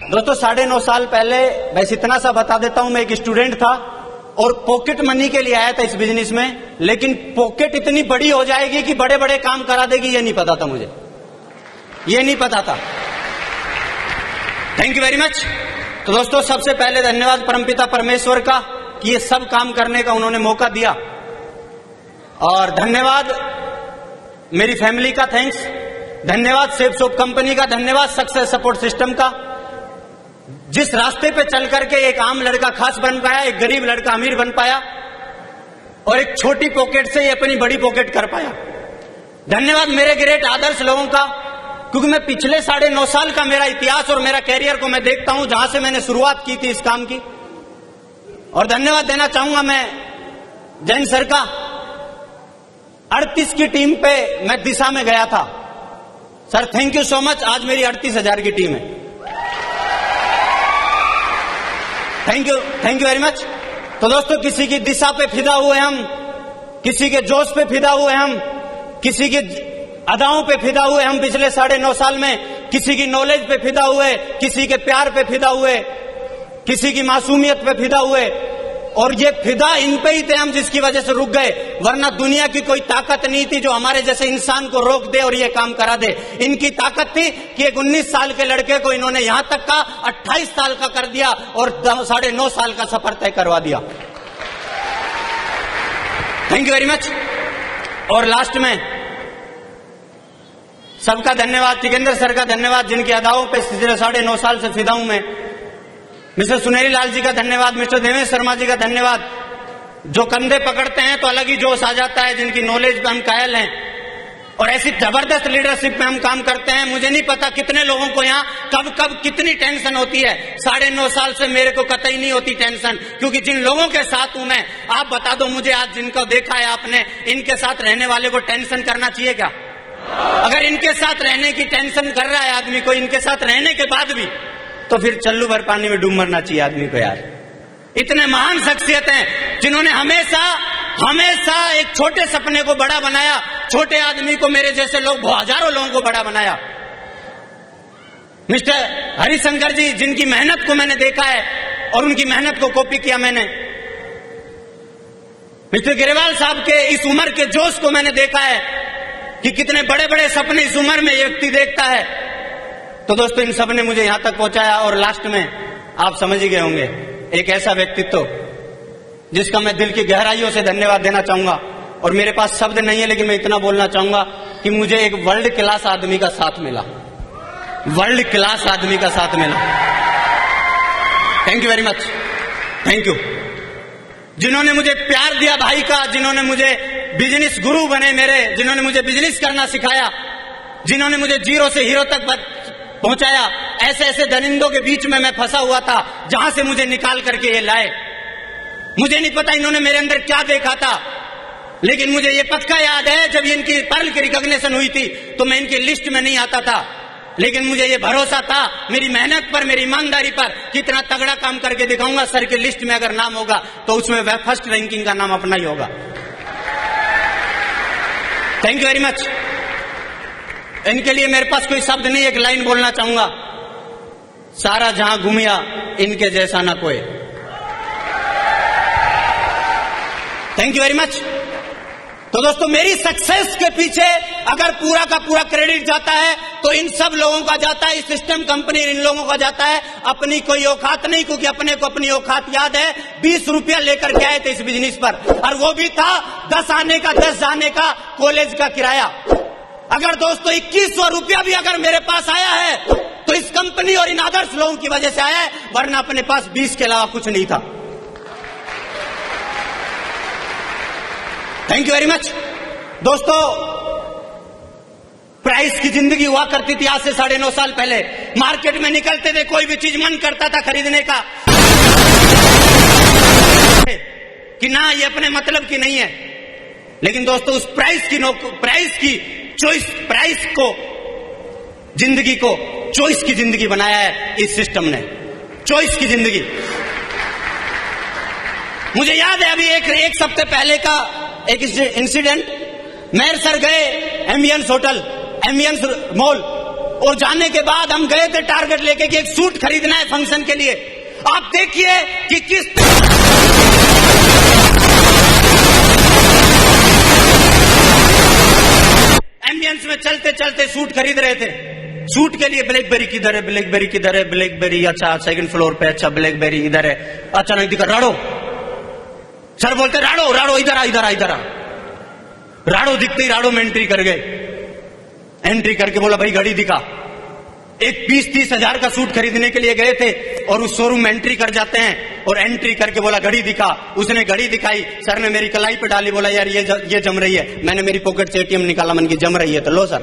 दोस्तों 9.5 साल पहले बस इतना सा बता देता हूं, मैं एक स्टूडेंट था और पॉकेट मनी के लिए आया था इस बिजनेस में, लेकिन पॉकेट इतनी बड़ी हो जाएगी कि बड़े बड़े काम करा देगी, ये नहीं पता था मुझे, ये नहीं पता था। Thank you very much. तो दोस्तों सबसे पहले धन्यवाद परमपिता परमेश्वर का कि ये सब काम करने का उन्होंने मौका दिया, और धन्यवाद मेरी फैमिली का, थैंक्स, धन्यवाद सेफ सोप कंपनी का, धन्यवाद सक्सेस सपोर्ट सिस्टम का। जिस रास्ते पे चल करके एक आम लड़का खास बन पाया, एक गरीब लड़का अमीर बन पाया, और एक छोटी पॉकेट से ये अपनी बड़ी पॉकेट कर पाया। धन्यवाद मेरे ग्रेट आदर्श लोगों का, क्योंकि मैं पिछले 9.5 साल का मेरा इतिहास और मेरा कैरियर को मैं देखता हूं, जहां से मैंने शुरुआत की थी इस काम की। और धन्यवाद देना चाहूंगा मैं जैन सर का। 38 की टीम पे मैं दिशा में गया था। Sir thank you so much, आज मेरी 38,000 की टीम है। Thank you very much. तो दोस्तों किसी की दिशा पे फिदा हुए हम, किसी के जोश पे फिदा हुए हम, किसी की अदाओं पे फिदा हुए हम पिछले 9.5 साल में, किसी की नॉलेज पे फिदा हुए, किसी के प्यार पे फिदा हुए, किसी की मासूमियत पे फिदा हुए, और ये फिदा इन पे ही थे हम जिसकी वजह से रुक गए, वरना दुनिया की कोई ताकत नहीं थी जो हमारे जैसे इंसान को रोक दे और ये काम करा दे। इनकी ताकत थी कि एक 19 साल के लड़के को इन्होंने यहां तक का 28 साल का कर दिया और 9.5 साल का सफर तय करवा दिया। Thank you very much. और लास्ट में सबका धन्यवाद, टिकेंद्र सर का धन्यवाद, जिनकी अदाओं पे 9.5 साल से फिदा हूं मैं। मिस्टर सुनेरी लाल जी का धन्यवाद, मिस्टर देवेश शर्मा जी का धन्यवाद, जो कंधे पकड़ते हैं तो अलग ही जोश आ जाता है, जिनकी नॉलेज पे हम कायल हैं, और ऐसी जबरदस्त लीडरशिप में हम काम करते हैं। मुझे नहीं पता कितने लोगों को यहाँ कब कब कितनी टेंशन होती है। 9.5 साल से मेरे को कतई नहीं होती टेंशन, क्योंकि जिन लोगों के साथ हूं मैं, आप बता दो मुझे, आज जिनको देखा है आपने, इनके साथ रहने वाले को टेंशन करना चाहिए क्या? अगर इनके साथ रहने की टेंशन कर रहा है आदमी को, इनके साथ रहने के बाद भी, तो फिर चल्लू भर पानी में डूब मरना चाहिए आदमी को यार। इतने महान शख्सियत हैं जिन्होंने हमेशा हमेशा एक छोटे सपने को बड़ा बनाया, छोटे आदमी को, मेरे जैसे लोग हजारों लोगों को बड़ा बनाया। मिस्टर हरिशंकर जी, जिनकी मेहनत को मैंने देखा है और उनकी मेहनत को कॉपी किया मैंने। मिस्टर गिरेवाल साहब के इस उम्र के जोश को मैंने देखा है कि कितने बड़े बड़े सपने इस उम्र में व्यक्ति देखता है। तो दोस्तों इन सब ने मुझे यहां तक पहुंचाया, और लास्ट में आप समझ ही गए होंगे, एक ऐसा व्यक्तित्व जिसका मैं दिल की गहराइयों से धन्यवाद देना चाहूंगा। और मेरे पास शब्द नहीं है, लेकिन मैं इतना बोलना चाहूंगा कि मुझे एक वर्ल्ड क्लास आदमी का साथ मिला, वर्ल्ड क्लास आदमी का साथ मिला। Thank you very much, thank you. जिन्होंने मुझे प्यार दिया भाई का, जिन्होंने मुझे बिजनेस गुरु बने मेरे, जिन्होंने मुझे बिजनेस करना सिखाया, जिन्होंने मुझे जीरो से हीरो तक पहुंचाया। ऐसे ऐसे दरिंदों के बीच में मैं फंसा हुआ था, जहां से मुझे निकाल करके ये लाए। मुझे नहीं पता इन्होंने मेरे अंदर क्या देखा था, लेकिन मुझे ये पक्का याद है जब इनकी पर्ल की रिकॉग्निशन हुई थी तो मैं इनकी लिस्ट में नहीं आता था, लेकिन मुझे ये भरोसा था मेरी मेहनत पर, मेरी ईमानदारी पर, कि इतना तगड़ा काम करके दिखाऊंगा, सर की लिस्ट में अगर नाम होगा तो उसमें वह फर्स्ट रैंकिंग का नाम अपना ही होगा। Thank you very much. इनके लिए मेरे पास कोई शब्द नहीं, एक लाइन बोलना चाहूंगा, सारा जहां घूमिया इनके जैसा ना कोई। Thank you very much. तो दोस्तों मेरी सक्सेस के पीछे अगर पूरा का पूरा क्रेडिट जाता है तो इन सब लोगों का जाता है, इस सिस्टम कंपनी इन लोगों का जाता है। अपनी कोई औकात नहीं, क्योंकि अपने को अपनी औकात याद है। 20 रुपया लेकर के आए थे इस बिजनेस पर, और वो भी था 10 आने का 10 जाने का कॉलेज का किराया। अगर दोस्तों 2100 रुपया भी अगर मेरे पास आया है तो इस कंपनी और इन आदर्श लोगों की वजह से आया है, वरना अपने पास 20 के अलावा कुछ नहीं था। Thank you very much. दोस्तों प्राइस की जिंदगी हुआ करती थी आज से 9.5 साल पहले। मार्केट में निकलते थे, कोई भी चीज मन करता था खरीदने का कि ना ये अपने मतलब की नहीं है, लेकिन दोस्तों उस प्राइस की चॉइस, प्राइस को, जिंदगी को चॉइस की जिंदगी बनाया है इस सिस्टम ने, चॉइस की जिंदगी। मुझे याद है अभी एक हफ्ते पहले का एक इंसिडेंट। मेयर सर गए एम्बियंस होटल, एम्बियंस मॉल, और जाने के बाद हम गए थे टारगेट लेके कि एक सूट खरीदना है फंक्शन के लिए। आप देखिए कि किस एम्बियंस में चलते चलते सूट खरीद रहे थे। सूट के लिए ब्लैकबेरी किधर है, ब्लैकबेरी किधर है, ब्लैकबेरी अच्छा सेकंड फ्लोर पे, अच्छा ब्लैकबेरी इधर है, अच्छा नहीं दिखा, राड़ो। सर बोलते राड़ो राड़ो इधर आ इधर आ इधर आ। राड़ो दिखते ही राड़ो में एंट्री कर गए। एंट्री करके बोला भाई घड़ी दिखा। एक 20-30 हजार का सूट खरीदने के लिए गए थे और उस शोरूम में एंट्री कर जाते हैं और एंट्री करके बोला घड़ी दिखा। उसने घड़ी दिखाई, सर ने मेरी कलाई पे डाली, बोला यार ये जम रही है। मैंने मेरी पॉकेट से एटीएम निकाला, मन की जम रही है तो लो सर।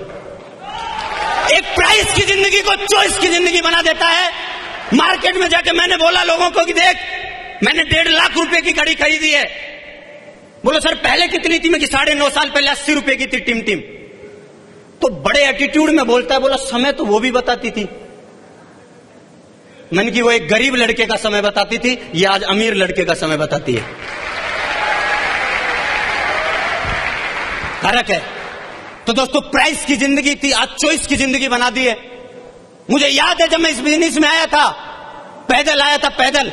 एक प्राइस की जिंदगी को चॉइस की जिंदगी बना देता है। मार्केट में जाके मैंने बोला लोगों को कि देख मैंने 1.5 लाख रुपए की घड़ी खरीदी है। बोलो सर पहले कितनी थी? मैं कि 9.5 साल पहले 80 रुपए की थी टिम टिम। तो बड़े एटीट्यूड में बोलता है, बोला समय तो वो भी बताती थी। मन की वो एक गरीब लड़के का समय बताती थी, ये आज अमीर लड़के का समय बताती है। फर्क है। तो दोस्तों प्राइस की जिंदगी थी, आज चॉइस की जिंदगी बना दी है। मुझे याद है जब मैं इस बिजनेस में आया था, पैदल आया था पैदल,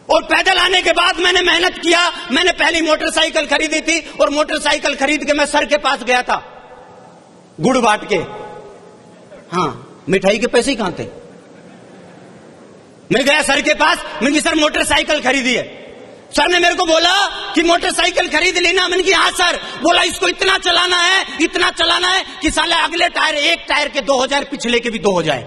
और पैदल आने के बाद मैंने मेहनत किया। मैंने पहली मोटरसाइकिल खरीदी थी और मोटरसाइकिल खरीद के मैं सर के पास गया था गुड़ बांट के। हाँ, मिठाई के पैसे ही कहां थे? मैं गया सर के पास, मैंने सर मोटरसाइकिल खरीदी है। सर ने मेरे को बोला कि मोटरसाइकिल खरीद लेना। मैंने कहा हाँ सर। बोला इसको इतना चलाना है कि साले अगले टायर, एक टायर के 2 हो जाए, पिछले के भी 2 हो जाए।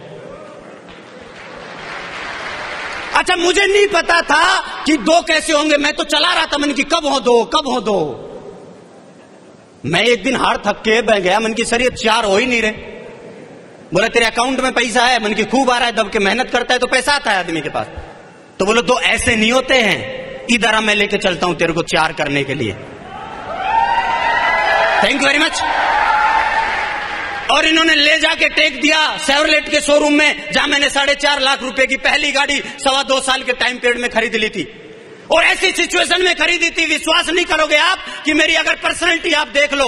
अच्छा मुझे नहीं पता था कि 2 कैसे होंगे, मैं तो चला रहा था। मैंने कि कब हो 2, कब हो 2। मैं एक दिन हार थक के बह गया, मन की सर ये 4 हो ही नहीं रहे। बोला तेरे अकाउंट में पैसा है? मन की खूब आ रहा है, दब के मेहनत करता है तो पैसा आता है आदमी के पास। तो बोलो 2 ऐसे नहीं होते हैं, इधर मैं लेके चलता हूं तेरे को 4 करने के लिए। Thank you very much. और इन्होंने ले जाके टेक दिया शेवरलेट के शोरूम में, जहां मैंने 4.5 लाख रुपए की पहली गाड़ी 2.25 साल के टाइम पीरियड में खरीद ली थी। और ऐसी सिचुएशन में खरीदी थी, विश्वास नहीं करोगे आप कि मेरी अगर पर्सनैलिटी आप देख लो।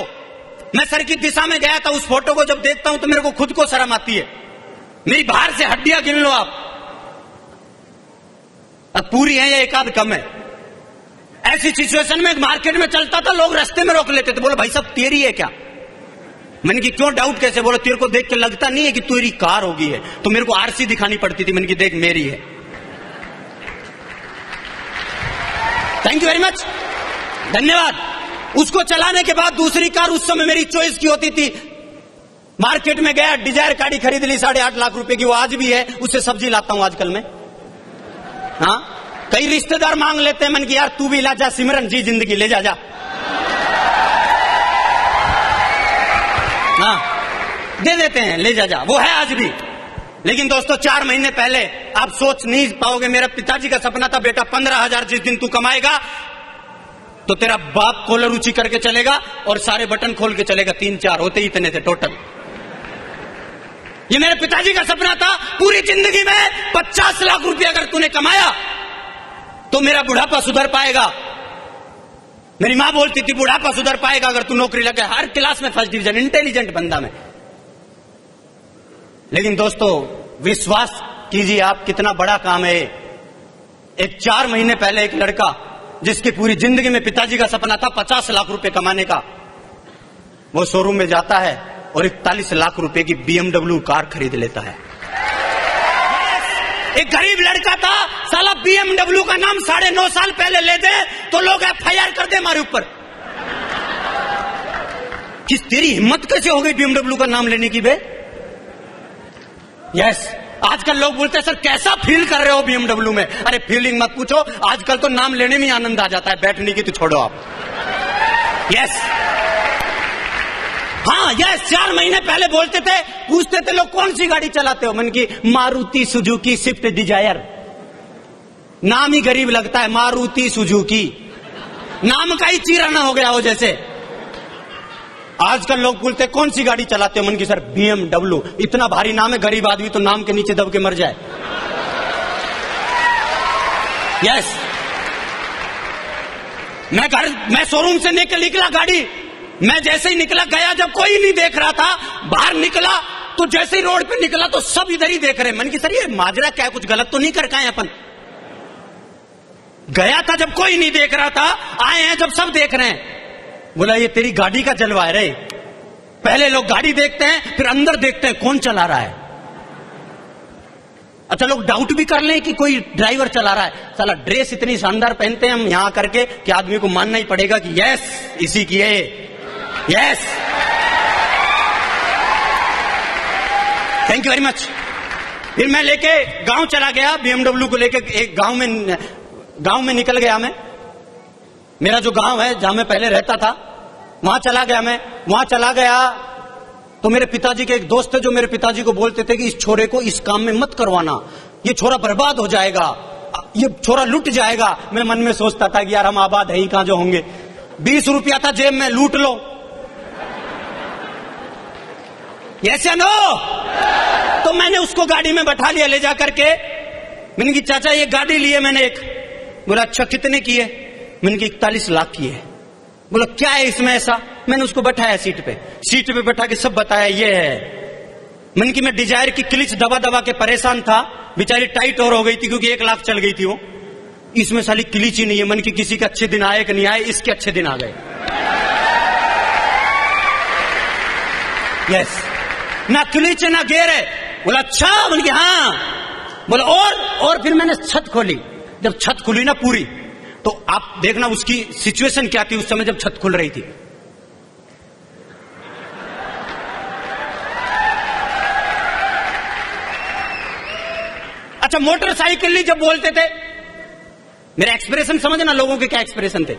मैं सर की दिशा में गया था, उस फोटो को जब देखता हूं तो मेरे को खुद को शर्म आती है। मेरी बाहर से हड्डियां गिन लो आप, अब पूरी है या एक आध कम है। ऐसी सिचुएशन में मार्केट में चलता था, लोग रास्ते में रोक लेते थे, बोले भाई साहब तेरी है क्या? मैंने कि क्यों डाउट कैसे? बोले तेरे को देख के लगता नहीं है कि तेरी कार होगी है? तो मेरे को आरसी दिखानी पड़ती थी। मैंने कि देख मेरी है। थैंक यू वेरी मच, धन्यवाद। उसको चलाने के बाद दूसरी कार उस समय मेरी चॉइस की होती थी। मार्केट में गया, डिजायर गाड़ी खरीद ली 8.5 लाख रुपए की, वो आज भी है, उससे सब्जी लाता हूं आजकल मैं। हाँ, कई रिश्तेदार मांग लेते हैं, मन की यार तू भी ला जा, सिमरन जी जिंदगी ले जा। हाँ, दे देते हैं, ले जा, वो है आज भी। लेकिन दोस्तों 4 महीने पहले, आप सोच नहीं पाओगे, मेरा पिताजी का सपना था बेटा 15,000 जिस दिन तू कमाएगा तो तेरा बाप कॉलर ऊंची करके चलेगा और सारे बटन खोल के चलेगा। 3-4 होते ही इतने थे टोटल। ये मेरे पिताजी का सपना था। पूरी जिंदगी में 50 लाख रुपया अगर तूने कमाया तो मेरा बुढ़ापा सुधर पाएगा। मेरी मां बोलती थी बुढ़ापा सुधर पाएगा अगर तू नौकरी लगे। हर क्लास में फर्स्ट डिवीजन, इंटेलिजेंट बंदा में। लेकिन दोस्तों विश्वास कीजिए आप, कितना बड़ा काम है। एक 4 महीने पहले एक लड़का जिसकी पूरी जिंदगी में पिताजी का सपना था 50 लाख रुपए कमाने का, वो शोरूम में जाता है और 41 लाख रुपए की BMW कार खरीद लेता है। एक गरीब लड़का था, साला BMW का नाम 9.5 साल पहले ले दे तो लोग FIR कर दे हमारे ऊपर। किस तेरी हिम्मत कैसे हो गई BMW का नाम लेने की बे? यस, आजकल लोग बोलते हैं सर कैसा फील कर रहे हो BMW में? अरे फीलिंग मत पूछो, आजकल तो नाम लेने में आनंद आ जाता है, बैठने की तो छोड़ो आप। यस, हाँ यस, 4 महीने पहले बोलते थे, पूछते थे लोग कौन सी गाड़ी चलाते हो? मन की मारुति सुजुकी स्विफ्ट डिजायर। नाम ही गरीब लगता है, मारुति सुजुकी, नाम का ही चीराना हो गया हो जैसे। आजकल लोग बोलते हैं कौन सी गाड़ी चलाते हो? मन की सर BMW। इतना भारी नाम है, गरीब आदमी तो नाम के नीचे दब के मर जाए। यस, मैं शोरूम से निकला गाड़ी, मैं जैसे ही निकला गया, जब कोई नहीं देख रहा था, बाहर निकला तो जैसे ही रोड पे निकला तो सब इधर ही देख रहे हैं। मन की सर ये माजरा क्या है, कुछ गलत तो नहीं कर का है अपन। गया था जब कोई नहीं देख रहा था, आए हैं जब सब देख रहे हैं। बोला ये तेरी गाड़ी का जलवा है रे। पहले लोग गाड़ी देखते हैं फिर अंदर देखते हैं कौन चला रहा है। अच्छा लोग डाउट भी कर लें कि कोई ड्राइवर चला रहा है। साला ड्रेस इतनी शानदार पहनते हैं हम यहां करके कि आदमी को मानना ही पड़ेगा कि यस इसी की है, yes. Thank you very much. फिर मैं लेके गांव चला गया, BMW को लेके एक गांव में निकल गया मैं। मेरा जो गांव है जहां मैं पहले रहता था वहां चला गया मैं। वहां चला गया तो मेरे पिताजी के एक दोस्त थे जो मेरे पिताजी को बोलते थे कि इस छोरे को इस काम में मत करवाना, ये छोरा बर्बाद हो जाएगा, ये छोरा लूट जाएगा। मैं मन में सोचता था कि यार हम आबाद है ही कहां जो होंगे। 20 रुपया था जेब में, लूट लो। यस या नो? तो मैंने उसको गाड़ी में बैठा लिया ले जा करके। मैंने कहा चाचा ये गाड़ी ली है मैंने एक। बोला अच्छा कितने की है? मैंने कहा 41 लाख की है। बोला क्या है इसमें ऐसा? मैंने उसको बैठाया सीट पे बैठा के सब बताया ये है। मैंने कि मैं डिजायर की क्लिच दबा दबा के परेशान था, बेचारी टाइट और हो गई थी क्योंकि 1 लाख चल गई थी वो। इसमें साली क्लिच ही नहीं है। मन की किसी के अच्छे दिन आए कि नहीं आए, इसके अच्छे दिन आ गए। यस, ना क्लिच ना गेयर है। बोला अच्छा? बोल के हाँ। बोला और फिर मैंने छत खोली। जब छत खुली ना पूरी, तो आप देखना उसकी सिचुएशन क्या थी उस समय जब छत खुल रही थी। अच्छा मोटरसाइकिल ली जब बोलते थे, मेरा एक्सप्रेशन समझना लोगों के क्या एक्सप्रेशन थे।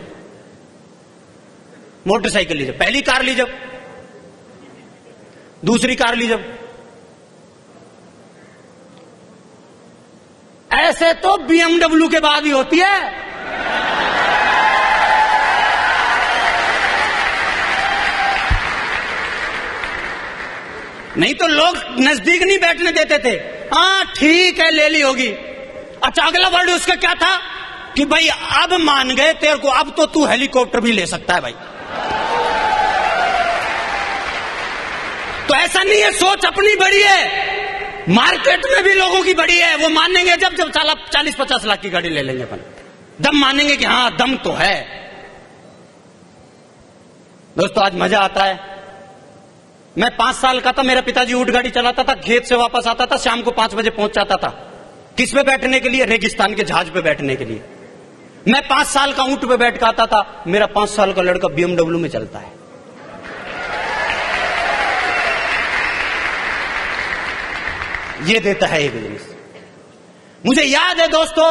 मोटरसाइकिल ली जब, पहली कार ली जब, दूसरी कार ली जब, ऐसे तो BMW के बाद ही होती है। नहीं तो लोग नजदीक नहीं बैठने देते थे। हाँ ठीक है ले ली होगी। अच्छा अगला वर्ड उसका क्या था कि भाई अब मान गए तेरे को, अब तो तू हेलीकॉप्टर भी ले सकता है भाई। तो ऐसा नहीं है, सोच अपनी बड़ी है, मार्केट में भी लोगों की बड़ी है। वो मानेंगे जब 40-50 लाख की गाड़ी ले लेंगे अपन, दम मानेंगे कि हाँ दम तो है। दोस्तों आज मजा आता है। मैं 5 साल का था, मेरा पिताजी ऊंट गाड़ी चलाता था, खेत से वापस आता था, शाम को 5 बजे पहुंच जाता था। किस पे बैठने के लिए? रेगिस्तान के जहाज पे बैठने के लिए। मैं 5 साल का ऊंट पे बैठ के आता था, मेरा 5 साल का लड़का BMW में चलता है। ये देता है ये बिजनेस। मुझे याद है दोस्तों,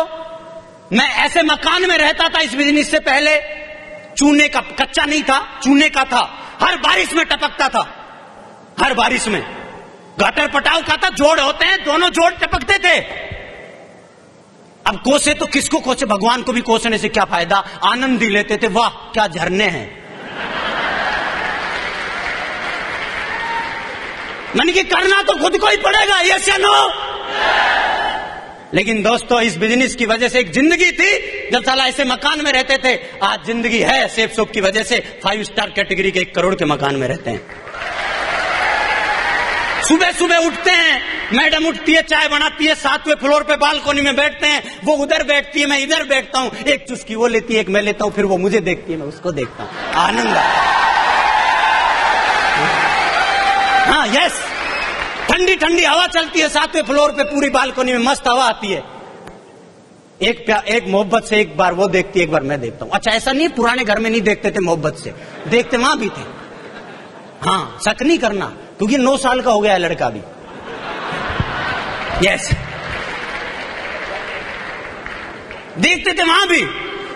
मैं ऐसे मकान में रहता था इस बिजनेस से पहले, चूने का, कच्चा नहीं था, चूने का था, हर बारिश में टपकता था, हर बारिश में। गटर पटाव का था, जोड़ होते हैं, दोनों जोड़ टपकते थे। अब कोसे तो किसको कोसे, भगवान को भी कोसने से क्या फायदा, आनंद ही लेते थे। वाह क्या झरने हैं। मन की करना तो खुद को ही पड़ेगा, यस या नो? लेकिन दोस्तों इस बिजनेस की वजह से एक जिंदगी थी जब साला ऐसे मकान में रहते थे। आज जिंदगी है सेफ सोप की वजह से 5 स्टार कैटेगरी के 1 करोड़ के मकान में रहते हैं। सुबह सुबह उठते हैं, मैडम उठती है, चाय बनाती है, 7वें फ्लोर पे बालकोनी में बैठते हैं, वो उधर बैठती है, मैं इधर बैठता हूं, एक चुस्की वो लेती है, एक मैं लेता हूं, फिर वो मुझे देखती है, मैं उसको देखता हूं, आनंद आता है। हाँ यस, ठंडी ठंडी हवा चलती है 7वें फ्लोर पे, पूरी बालकोनी में मस्त हवा आती है। एक मोहब्बत से एक बार वो देखती है, एक बार मैं देखता हूं। अच्छा ऐसा नहीं पुराने घर में नहीं देखते थे मोहब्बत से, देखते वहां भी थे। हाँ शक नहीं करना, क्योंकि 9 साल का हो गया है लड़का भी। यस देखते थे वहां भी,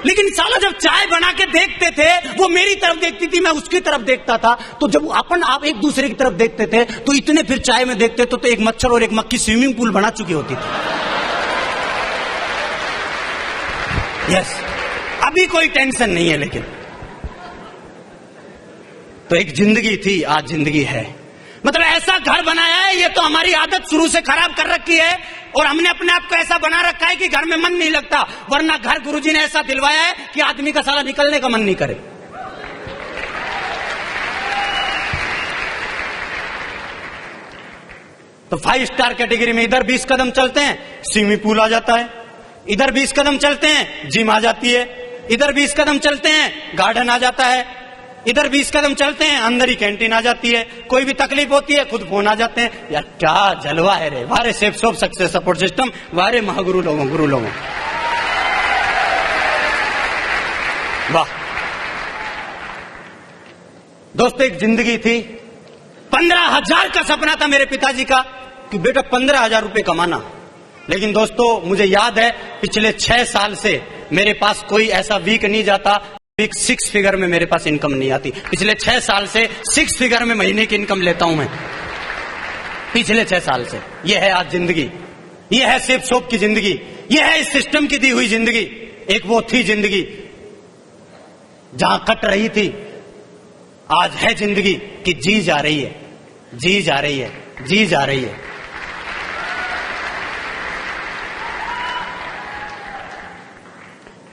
लेकिन साला जब चाय बना के देखते थे, वो मेरी तरफ देखती थी, मैं उसकी तरफ देखता था। तो जब आप एक दूसरे की तरफ देखते थे तो इतने फिर चाय में देखते तो एक मच्छर और एक मक्खी स्विमिंग पूल बना चुकी होती थी। यस अभी कोई टेंशन नहीं है, लेकिन तो एक जिंदगी थी, आज जिंदगी है। मतलब ऐसा घर बनाया है, ये तो हमारी आदत शुरू से खराब कर रखी है, और हमने अपने आप को ऐसा बना रखा है कि घर में मन नहीं लगता। वरना घर गुरुजी ने ऐसा दिलवाया है कि आदमी का साला निकलने का मन नहीं करे। तो 5 स्टार कैटेगरी में इधर 20 कदम चलते हैं स्विमिंग पूल आ जाता है, इधर 20 कदम चलते हैं जिम आ जाती है, इधर 20 कदम चलते हैं गार्डन आ जाता है, इधर 20 कदम चलते हैं अंदर ही कैंटीन आ जाती है, कोई भी तकलीफ होती है खुद फोन आ जाते हैं। यार क्या जलवा है रे, वारे safe soap success support system, वारे महागुरु लोगों, गुरु लोगों, वाह। दोस्तों एक जिंदगी थी, 15,000 का सपना था मेरे पिताजी का कि बेटा 15,000 रुपए कमाना। लेकिन दोस्तों मुझे याद है पिछले 6 साल से मेरे पास कोई ऐसा वीक नहीं जाता, वीक 6 फिगर में मेरे पास इनकम नहीं आती। पिछले 6 साल से 6 फिगर में महीने की इनकम लेता हूं मैं, पिछले 6 साल से। यह है आज जिंदगी, यह है सेफ सोप की जिंदगी, यह है इस सिस्टम की दी हुई जिंदगी। एक वो थी जिंदगी जहां कट रही थी, आज है जिंदगी कि जी जा रही है, जी जा रही है, जी जा रही है।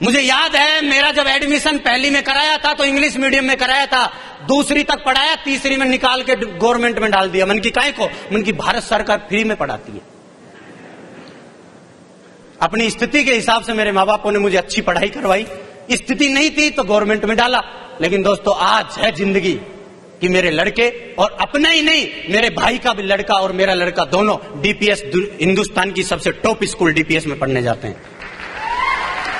मुझे याद है मेरा जब एडमिशन पहली में कराया था तो इंग्लिश मीडियम में कराया था, दूसरी तक पढ़ाया, तीसरी में निकाल के गवर्नमेंट में डाल दिया। मन की काहे को, मन की भारत सरकार फ्री में पढ़ाती है। अपनी स्थिति के हिसाब से मेरे माँ बापों ने मुझे अच्छी पढ़ाई करवाई, स्थिति नहीं थी तो गवर्नमेंट में डाला। लेकिन दोस्तों आज है जिंदगी कि मेरे लड़के, और अपना ही नहीं मेरे भाई का भी लड़का और मेरा लड़का दोनों डीपीएस, हिंदुस्तान की सबसे टॉप स्कूल डीपीएस में पढ़ने जाते हैं।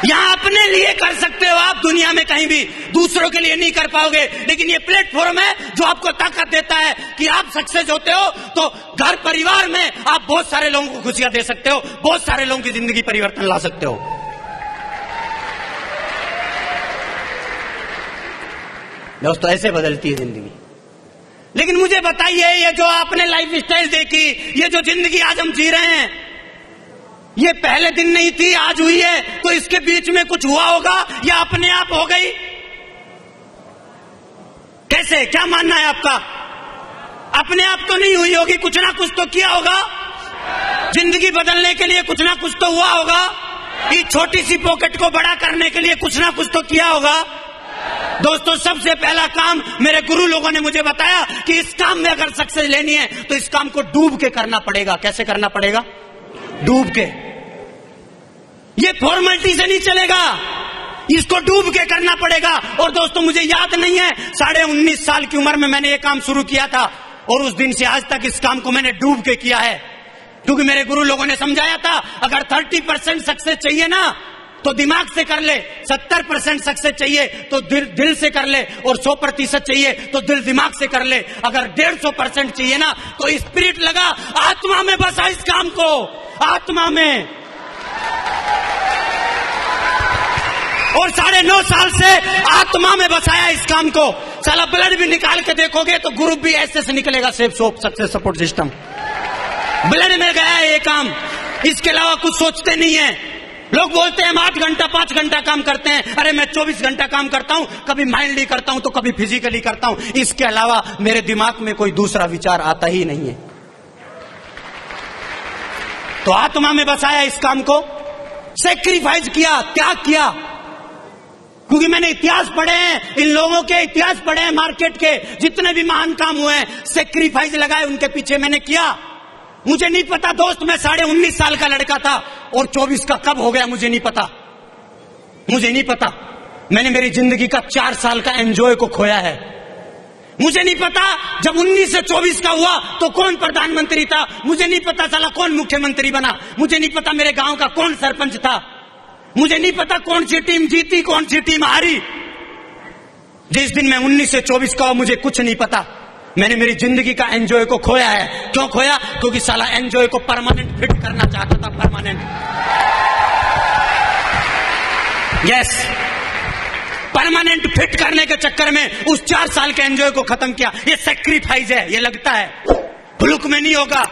यहां अपने लिए कर सकते हो आप, दुनिया में कहीं भी दूसरों के लिए नहीं कर पाओगे। लेकिन ये प्लेटफॉर्म है जो आपको ताकत देता है कि आप सक्सेस होते हो तो घर परिवार में आप बहुत सारे लोगों को खुशियां दे सकते हो, बहुत सारे लोगों की जिंदगी परिवर्तन ला सकते हो। दोस्तों ऐसे बदलती है जिंदगी। लेकिन मुझे बताइए ये जो आपने लाइफ स्टाइल देखी, ये जो जिंदगी आज हम जी रहे हैं, ये पहले दिन नहीं थी आज हुई है, तो इसके बीच में कुछ हुआ होगा या अपने आप हो गई? कैसे, क्या मानना है आपका? अपने आप तो नहीं हुई होगी, कुछ ना कुछ तो किया होगा। जिंदगी बदलने के लिए कुछ ना कुछ तो हुआ होगा। इस छोटी सी पॉकेट को बड़ा करने के लिए कुछ ना कुछ तो किया होगा। दोस्तों सबसे पहला काम मेरे गुरु लोगों ने मुझे बताया कि इस काम में अगर सक्सेस लेनी है तो इस काम को डूब के करना पड़ेगा। कैसे करना पड़ेगा? डूब के। ये फॉर्मेलिटी से नहीं चलेगा, इसको डूब के करना पड़ेगा। और दोस्तों मुझे याद नहीं है 19.5 साल की उम्र में मैंने ये काम शुरू किया था, और उस दिन से आज तक इस काम को मैंने डूब के किया है। क्योंकि मेरे गुरु लोगों ने समझाया था अगर 30% सक्सेस चाहिए ना तो दिमाग से कर ले, 70% सक्सेस चाहिए तो दिल से कर ले, और 100% चाहिए तो दिल दिमाग से कर ले। अगर 150% चाहिए ना तो स्पिरिट लगा, आत्मा में बसा इस काम को, आत्मा में। और 9.5 साल से आत्मा में बसाया इस काम को। साला ब्लड भी निकाल के देखोगे तो ग्रुप भी ऐसे से निकलेगा, safe soap success support system. Blood में गया है ये काम, इसके अलावा कुछ सोचते नहीं है। लोग बोलते हैं हम 8 घंटा 5 घंटा काम करते हैं, अरे मैं 24 घंटा काम करता हूं, कभी माइंडली करता हूं तो कभी फिजिकली करता हूं। इसके अलावा मेरे दिमाग में कोई दूसरा विचार आता ही नहीं है। तो आत्मा में बसाया इस काम को, सेक्रीफाइस किया, त्याग किया। क्योंकि मैंने इतिहास पढ़े हैं, इन लोगों के इतिहास पढ़े हैं, मार्केट के जितने भी महान काम हुए हैं, सेक्रीफाइस लगाए उनके पीछे मैंने किया। मुझे नहीं पता दोस्त, मैं 19.5 साल का लड़का था और 24 का कब हो गया मुझे नहीं पता, मुझे नहीं पता। मैंने मेरी जिंदगी का 4 साल का एंजॉय को खोया है। मुझे नहीं पता जब 19 से 24 का हुआ तो कौन प्रधानमंत्री था, मुझे नहीं पता साला कौन मुख्यमंत्री बना, मुझे नहीं पता मेरे गांव का कौन सरपंच था, मुझे नहीं पता कौन सी टीम जीती कौन सी टीम हारी। जिस दिन मैं 19 से 24 का हुआ मुझे कुछ नहीं पता। मैंने मेरी जिंदगी का एंजॉय को खोया है। क्यों खोया? क्योंकि साला एंजॉय को परमानेंट फिट करना चाहता था, परमानेंट। यस, परमानेंट फिट करने के चक्कर में उस 4 साल के एंजॉय को खत्म किया। ये सैक्रिफाइस है, ये लगता है भुलुक में नहीं होगा।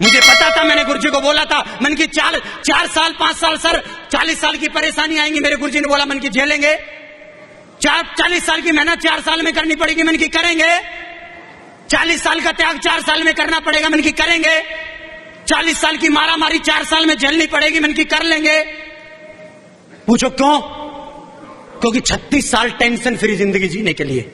मुझे पता था, मैंने गुरुजी को बोला था, मन की 4 साल 5 साल सर 40 साल की परेशानी आएंगी। मेरे गुरुजी ने बोला मन की झेलेंगे, 40 साल की मेहनत 4 साल में करनी पड़ेगी, मन की करेंगे। 40 साल का त्याग 4 साल में करना पड़ेगा, मन की करेंगे। 40 साल की मारामारी 4 साल में झेलनी पड़ेगी, मन की कर लेंगे। पूछो क्यों? क्योंकि 36 साल टेंशन फ्री जिंदगी जीने के लिए।